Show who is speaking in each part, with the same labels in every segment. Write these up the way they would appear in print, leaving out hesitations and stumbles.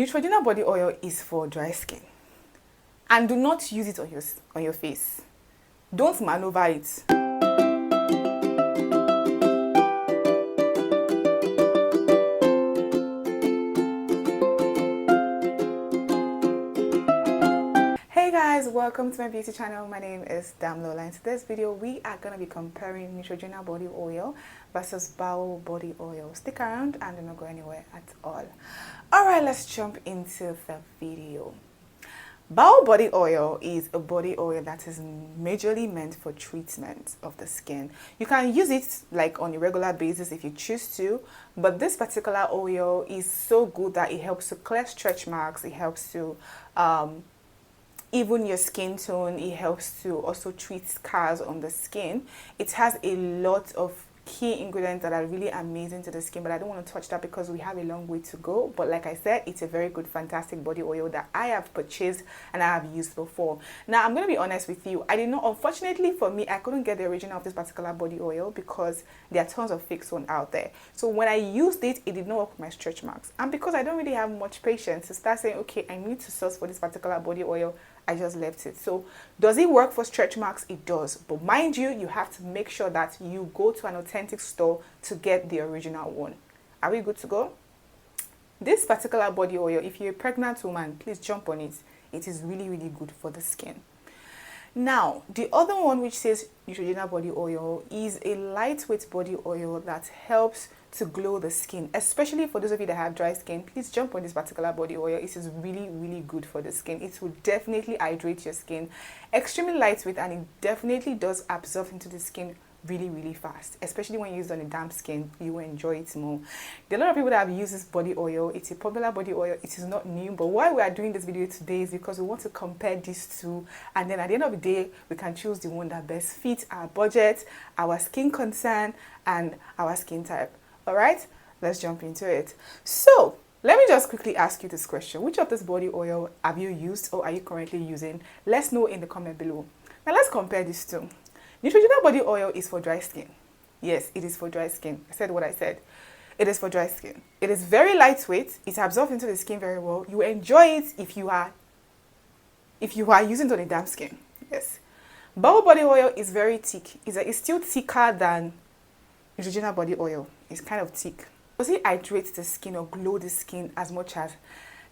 Speaker 1: Neutrogena body oil is for dry skin, and do not use it on your face. Don't maneuver it. Hey guys, welcome to my beauty channel. My name is Damlola. In today's video we are going to be comparing Neutrogena body oil versus Bao body oil. Stick around and do not go anywhere at all. Alright, let's jump into the video. Bao body oil is a body oil that is majorly meant for treatment of the skin. You can use it like on a regular basis if you choose to, but this particular oil is so good that it helps to clear stretch marks, it helps to even your skin tone, it helps to also treat scars on the skin. It has a lot of key ingredients that are really amazing to the skin, but I don't want to touch that because we have a long way to go. But like I said, it's a very good, fantastic body oil that I have purchased and I have used before. Now I'm going to be honest with you, I did not, unfortunately for me, I couldn't get the original of this particular body oil because there are tons of fake one out there. So when I used it, it did not work with my stretch marks, and because I don't really have much patience to start saying, okay, I need to source for this particular body oil, I just left it. So does it work for stretch marks? It does, but mind you, you have to make sure that you go to an authentic store to get the original one. Are we good to go? This particular body oil, if you're a pregnant woman, please jump on it. It is really, really good for the skin. Now, the other one, which says Neutrogena body oil, is a lightweight body oil that helps to glow the skin, especially for those of you that have dry skin. Please jump on this particular body oil. It is really, really good for the skin. It will definitely hydrate your skin. Extremely lightweight, and it definitely does absorb into the skin really, really fast, especially when used on a damp skin. You will enjoy it more. There are a lot of people that have used this body oil. It's a popular body oil. It is not new, but why we are doing this video today is because we want to compare these two, and then at the end of the day we can choose the one that best fits our budget, our skin concern, and our skin type. All right, let's jump into it. So let me just quickly ask you this question: which of this body oil have you used or are you currently using? Let's know in the comment below. Now let's compare these two. Neutrogena body oil is for dry skin. Yes, it is for dry skin. I said what I said. It is for dry skin. It is very lightweight. It absorbs into the skin very well. You enjoy it if you are using it on a damp skin. Yes. Bao body oil is very thick. It's still thicker than Neutrogena body oil. It's kind of thick. Does it hydrate the skin or glow the skin as much as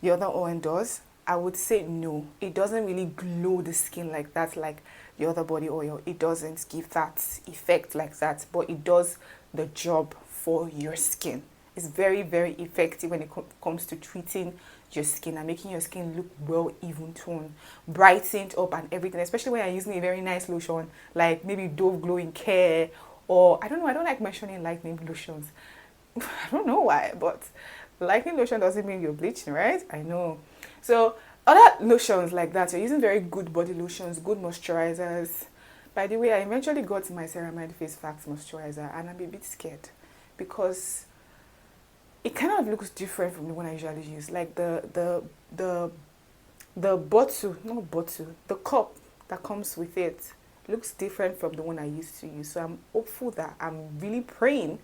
Speaker 1: the other oil does? I would say no. It doesn't really glow the skin like that, like the other body oil. It doesn't give that effect like that, but it does the job for your skin. It's very, very effective when it comes to treating your skin and making your skin look well even toned, brightened up and everything, especially when you're using a very nice lotion like maybe Dove Glowing Care, or I don't know, I don't like mentioning lightning lotions. I don't know why, but lightning lotion doesn't mean you're bleaching, right? I know. So other lotions like that, you're using very good body lotions, good moisturizers. By the way, I eventually got my ceramide face wax moisturizer, and I'm a bit scared because it kind of looks different from the one I usually use. Like the bottle, not bottle, the cup that comes with it looks different from the one I used to use. So I'm hopeful that, I'm really praying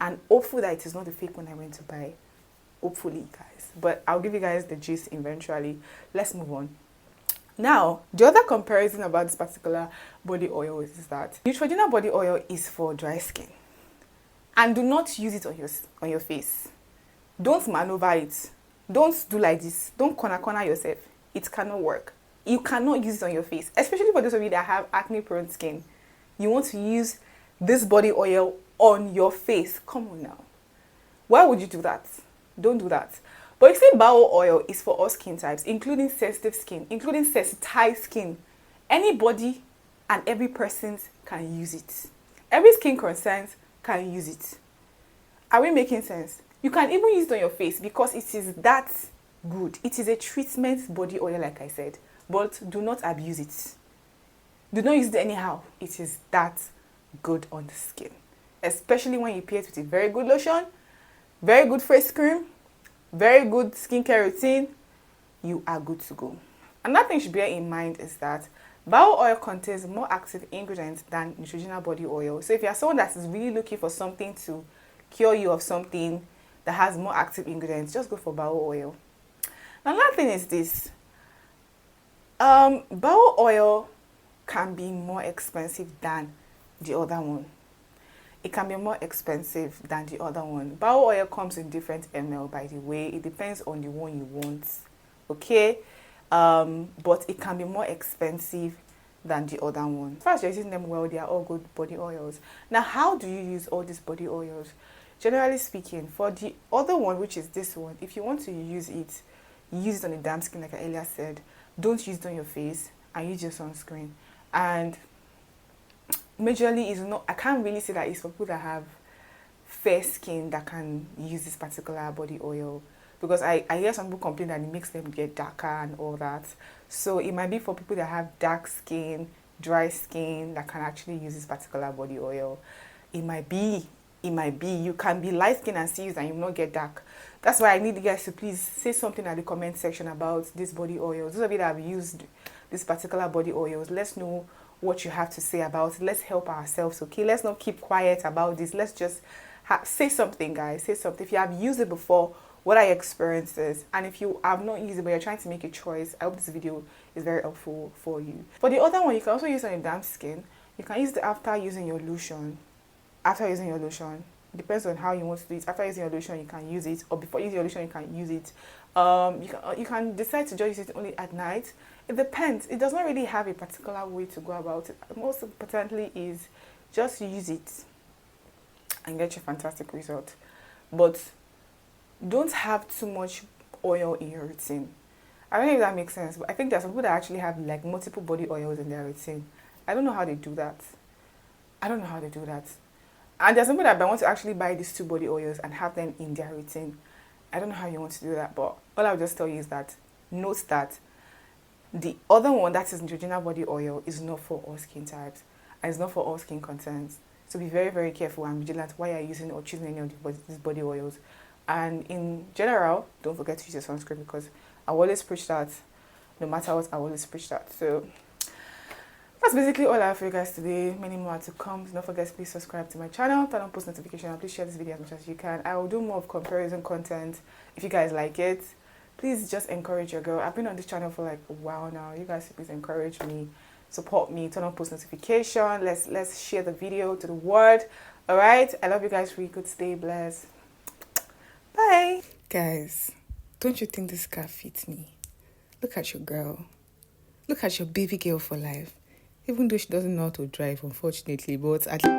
Speaker 1: and hopeful that it is not the fake one I went to buy. Hopefully, guys. But I'll give you guys the gist eventually. Let's move on. Now, the other comparison about this particular body oil is that Neutrogena body oil is for dry skin, and do not use it on your face. Don't maneuver it. Don't do like this. Don't corner yourself. It cannot work. You cannot use it on your face, especially for those of you that have acne prone skin. You want to use this body oil on your face. Come on now. Why would you do that? Don't do that. But you see, Bao oil is for all skin types, including sensitive skin, including sensitized skin. Anybody and every person can use it. Every skin concern can use it. Are we making sense? You can even use it on your face because it is that good. It is a treatment body oil, like I said, but do not abuse it. Do not use it anyhow. It is that good on the skin, especially when you pair it with a very good lotion, very good face cream, very good skincare routine. You are good to go. Another thing you should bear in mind is that Bao oil contains more active ingredients than Neutrogena body oil. So if you're someone that is really looking for something to cure you of something that has more active ingredients, just go for Bao oil. Another thing is this. Bowel oil can be more expensive than the other one. It can be more expensive than the other one. Bowel oil comes in different ml, by the way. It depends on the one you want. Okay? But it can be more expensive than the other one. As far as you're using them well, they are all good body oils. Now, how do you use all these body oils? Generally speaking, for the other one, which is this one, if you want to use it on the damp skin, like I earlier said. Don't use it on your face, and use your sunscreen. And majorly is not, I can't really say that it's for people that have fair skin that can use this particular body oil, because I hear some people complain that it makes them get darker and all that. So it might be for people that have dark skin, dry skin, that can actually use this particular body oil. It might be you can be light skin and still use and you will not get dark. That's why I need you guys to please say something at the comment section about this body oils. Those of you that have used this particular body oils, let's know what you have to say about it. Let's help ourselves, okay? Let's not keep quiet about this. Let's just say something, guys. Say something. If you have used it before, what are your experiences? And if you have not used it but you're trying to make a choice, I hope this video is very helpful for you. For the other one, you can also use it on your damp skin. You can use it after using your lotion. It depends on how you want to do it. After using your lotion, you can use it, or before using your lotion, you can use it. You can decide to just use it only at night. It depends. It does not really have a particular way to go about it. Most importantly is just use it and get your fantastic result. But don't have too much oil in your routine. I don't know if that makes sense, but I think there's some people that actually have like multiple body oils in their routine. I don't know how they do that. And there's some people that want to actually buy these two body oils and have them in their routine. I don't know how you want to do that, but all I'll just tell you is that note that the other one, that is Neutrogena body oil, is not for all skin types and it's not for all skin concerns. So be very, very careful and vigilant while you're using or choosing any of these body oils. And in general, don't forget to use your sunscreen, because I always preach that. No matter what, I always preach that. So that's basically all I have for you guys today. Many more to come. Don't forget to please subscribe to my channel, turn on post notification, and please share this video as much as you can. I will do more of comparison content if you guys like it. Please just encourage your girl. I've been on this channel for like a while now. You guys please encourage me, support me, turn on post notification. Let's share the video to the world. All right, I love you guys. Really good. Stay blessed. Bye, guys. Don't you think this car fits me? Look at your girl. Look at your baby girl for life. Even though she doesn't know how to drive, unfortunately, but at least